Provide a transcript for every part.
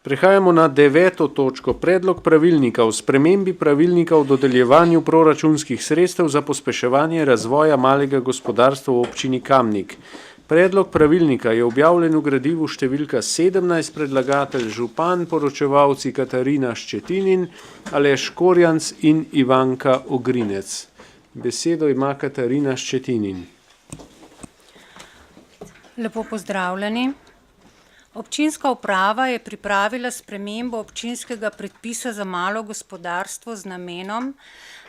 Prehajamo na 9. točko. Predlog pravilnika o spremembi pravilnika o dodeljevanju proračunskih sredstev za pospeševanje razvoja malega gospodarstva v občini Kamnik. Predlog pravilnika je objavljen v gradivu številka 17, predlagatelj župan, poročevalci Katarina Ščetinin, Aleš Korjanc in Ivanka Ogrinec. Besedo ima Katarina Ščetinin. Lepo pozdravljeni. Občinska uprava je pripravila spremembo občinskega predpisa za malo gospodarstvo z namenom,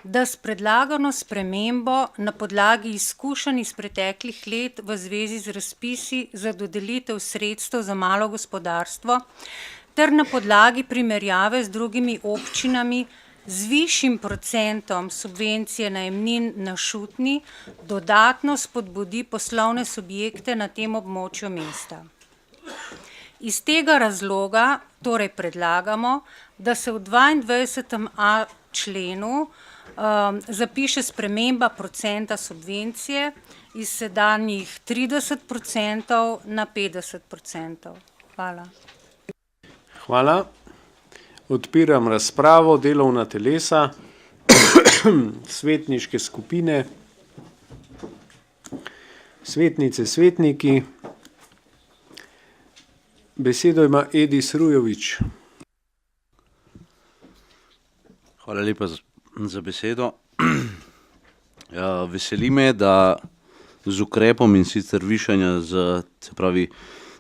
da s predlagano spremembo na podlagi izkušenj iz preteklih let v zvezi z razpisi za dodelitev sredstev za malo gospodarstvo ter na podlagi primerjave z drugimi občinami z višjim procentom subvencije najemnin na Šutni dodatno spodbudi poslovne subjekte na tem območju mesta. Iz tega razloga torej predlagamo, da se v 22.a členu zapiše sprememba procenta subvencije iz sedanjih 30% na 50%. Hvala. Hvala. Odpiram razpravo, delovna telesa, svetniške skupine, svetnice, svetniki. Besedo ima Edis Rujovič. Hvala lepa za besedo. Veseli me, da z ukrepom in sicer višanja se pravi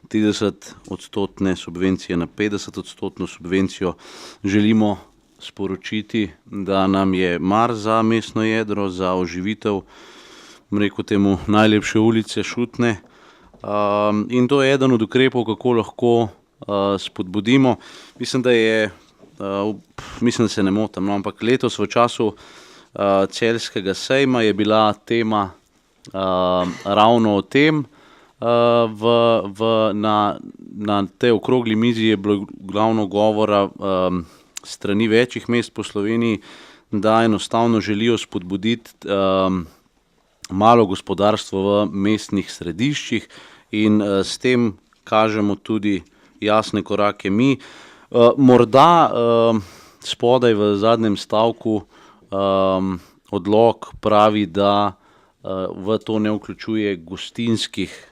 30% subvencije na 50% subvencijo želimo sporočiti, da nam je mar za mestno jedro, za oživitev, rekel temu, najlepše ulice Šutne. In to je eden od ukrepov, kako lahko spodbudimo. Mislim, da se ne motim, no, ampak letos v času celjskega sejma je bila tema ravno o tem. Na tej okrogli mizi je bilo glavno govora strani večjih mest po Sloveniji, da enostavno želijo spodbuditi malo gospodarstvo v mestnih središčih in s tem kažemo tudi jasne korake mi. Morda spodaj v zadnjem stavku odlok pravi, da v to ne vključuje gostinskih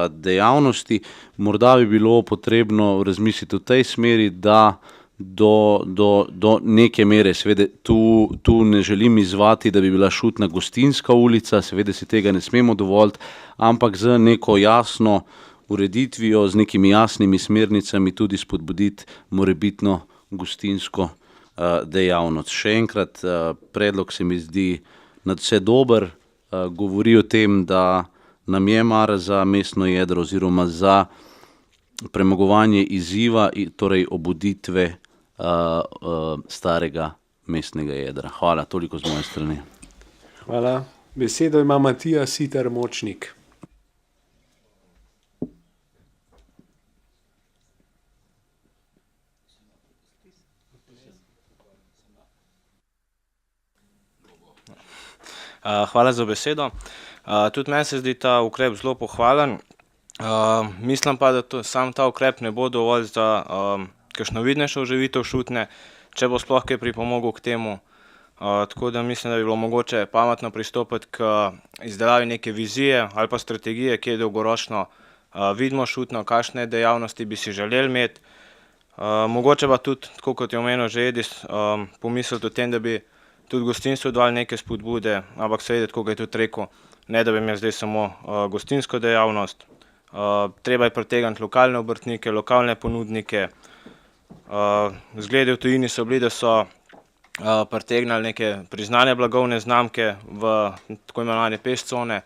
dejavnosti. Morda bi bilo potrebno razmisliti v tej smeri, da do neke mere, seveda tu ne želim izzvati, da bi bila Šutna gostinska ulica, seveda si tega ne smemo dovoliti, ampak z neko jasno ureditvijo, z nekimi jasnimi smernicami tudi spodbuditi morebitno gostinsko dejavnost. Še enkrat, predlog se mi zdi nadvse dober, govori o tem, da nam je mar za mestno jedro oziroma za premagovanje izziva, torej obuditve starega mestnega jedra. Hvala, toliko z moje strani. Hvala. Besedo ima Matija Siter Močnik. Hvala za besedo. Tudi meni se zdi ta ukrep zelo pohvalen. Mislim pa, da sam ta ukrep ne bo dovolj za kakšno vidnejšo oživitev Šutne, če bo sploh kaj pripomogel k temu. Tako da mislim, da bi bilo mogoče pametno pristopiti k izdelavi neke vizije ali pa strategije, kje dolgoročno vidimo Šutno, kakšne dejavnosti bi si želeli imeti. Mogoče pa tudi, tako kot je omenil že Edis, pomisliti o tem, da bi tudi gostinstvu dali neke spodbude, ampak seveda, tako je tudi rekel, ne da bi imel zdaj samo gostinsko dejavnost. Treba je pritegniti lokalne obrtnike, lokalne ponudnike. Zgledi v tujini so bili, da so pritegnili neke priznane blagovne znamke v tako imenovane peš cone.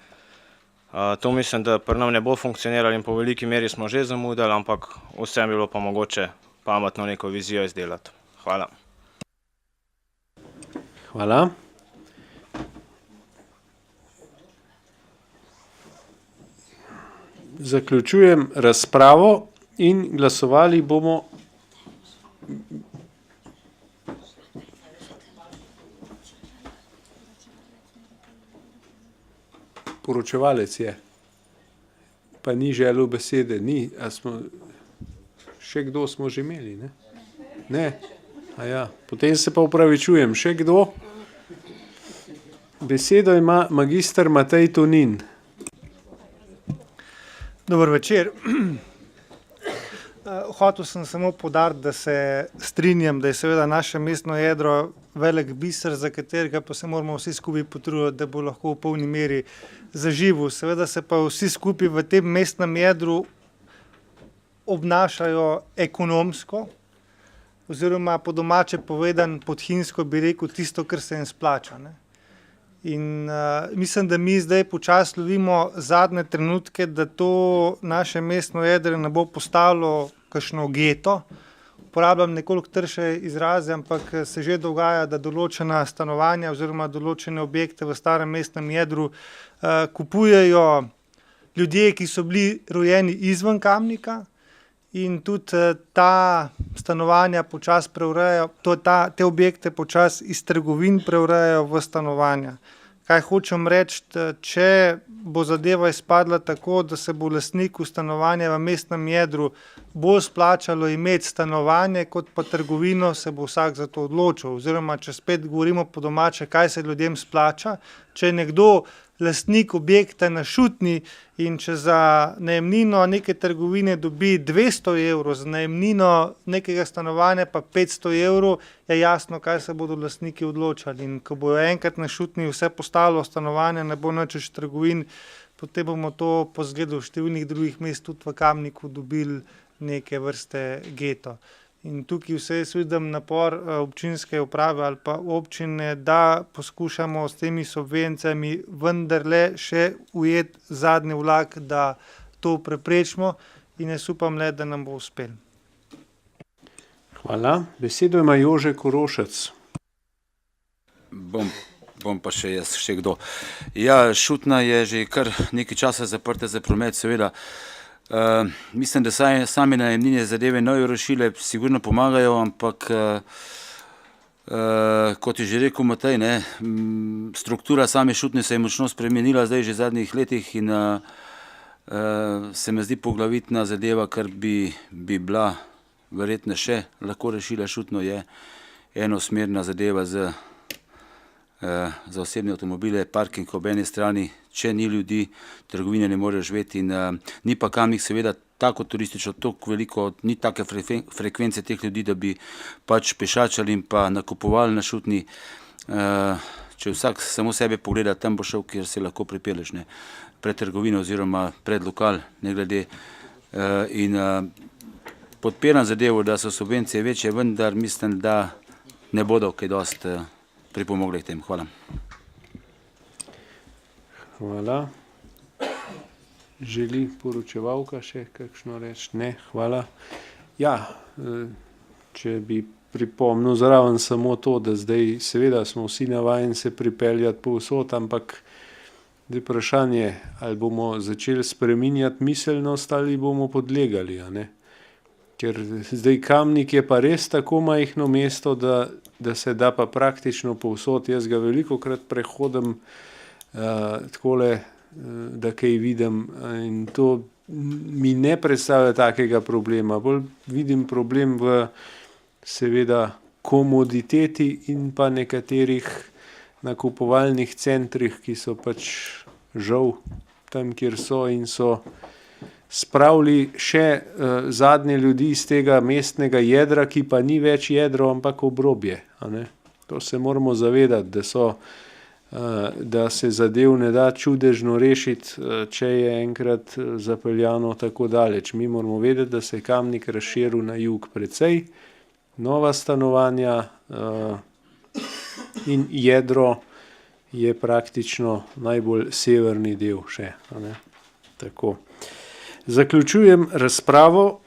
To mislim, da pri nam ne bo funkcioniralo in po veliki meri smo že zamudili, ampak vsem bi bilo pa mogoče pametno neko vizijo izdelati. Hvala. Hvala. Zaključujem razpravo in glasovali bomo. Poročevalec je, pa ni želel besede, ni, a smo Še kdo smo že imeli, ne? Ne? Ja. Potem se pa opravičujem. Še kdo? Besedo ima magister Matej Tonin. Dober večer. Hotel sem samo poudariti, da se strinjam, da je seveda naše mestno jedro velik biser, za katerega pa se moramo vsi skupaj potruditi, da bo lahko v polni meri zaživel. Seveda se pa vsi skupaj v tem mestnem jedru obnašajo ekonomsko, oziroma po domače povedan, podhinsko bi rekel tisto, kar se jim splača, ne. In mislim, da mi zdaj počasi lovimo zadnje trenutke, da to naše mestno jedro ne bo postalo kakšno geto. Uporabljam nekoliko trše izraze, ampak se že dogaja, da določena stanovanja oziroma določene objekte v starem mestnem jedru kupujejo ljudje, ki so bili rojeni izven Kamnika, in tudi ta stanovanja počasi preurejajo, te objekte počasi iz trgovin preurejajo v stanovanja. Kaj hočem reči, če bo zadeva izpadla tako, da se bo lastniku stanovanja v mestnem jedru bolj splačalo imeti stanovanje kot pa trgovino, se bo vsak za to odločil. Oziroma, če spet govorimo po domače, kaj se ljudem splača, če je nekdo lastnik objekta na Šutni in če za najemnino neke trgovine dobi 200 evrov, za najemnino nekega stanovanja pa 500 evrov, je jasno, kaj se bodo lastniki odločali. In ko bojo enkrat na Šutni vse postalo stanovanje, ne bo nič več trgovin, potem bomo to po zgledu številnih drugih mest tudi v Kamniku dobili neke vrste geto. In tukaj vse jaz vidim napor občinske uprave ali pa občine, da poskušamo s temi subvencijami vendarle še ujeti zadnji vlak, da to preprečimo, in jaz upam le, da nam bo uspelo. Hvala. Besedo ima Jože Korošec. Bom pa še jaz, še kdo. Ja, Šutna je že kar nekaj časa zaprta za promet, seveda. Mislim, da same najemnine zadeve nove rešile sigurno pomagajo, ampak kot je že rekel Matej, ne, struktura same Šutne se je močno spremenila zdaj že v zadnjih letih in se mi zdi poglavitna zadeva, kar bi bila verjetno še lahko rešila Šutno, je enosmerna zadeva za osebne avtomobile, parking ob eni strani, če ni ljudi, trgovine ne morejo živeti in ni pa Kamnik seveda tako turistično, toliko veliko, ni take frekvence teh ljudi, da bi pač pešačali in pa nakupovali na Šutni. Če vsak samo sebe pogleda, tam bo šel, kjer se lahko pripelješ, ne, pred trgovino oziroma pred lokal, ne glede. In podpiram zadevo, da so subvencije večje, vendar mislim, da ne bodo kaj dosti pripomogli k tem. Hvala. Hvala. Želi poročevalka še kakšno reči? Ne, hvala. Ja, če bi pripomnil zraven samo to, da zdaj seveda smo vsi navajeni se pripeljati povsod, ampak zdaj vprašanje, ali bomo začeli spreminjati miselnost ali bomo podlegali, a ne? Ker zdaj Kamnik je pa res tako majhno mesto, da se da pa praktično povsod. Jaz ga velikokrat prehodim takole, da kaj vidim, in to mi ne predstavlja takega problema. Bolj vidim problem v seveda komoditeti in pa nekaterih nakupovalnih centrih, ki so pač žal tam, kjer so in so spravili še zadnje ljudi iz tega mestnega jedra, ki pa ni več jedro, ampak obrobje, a ne. To se moramo zavedati, da se zadev ne da čudežno rešiti, če je enkrat zapeljano tako daleč. Mi moramo vedeti, da se je Kamnik razširil na jug precej, nova stanovanja in jedro je praktično najbolj severni del še, a ne. Tako. Zaključujem razpravo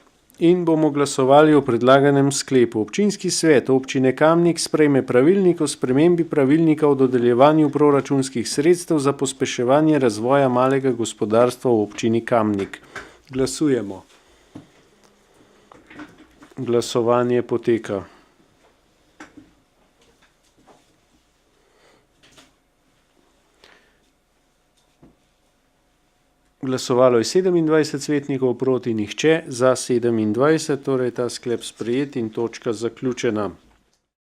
in bomo glasovali o predlaganem sklepu. Občinski svet občine Kamnik sprejme pravilnik o spremembi pravilnika o dodeljevanju proračunskih sredstev za pospeševanje razvoja malega gospodarstva v občini Kamnik. Glasujemo. Glasovanje poteka. Glasovalo je 27 svetnikov, proti nihče, za 27, torej ta sklep sprejet in točka zaključena.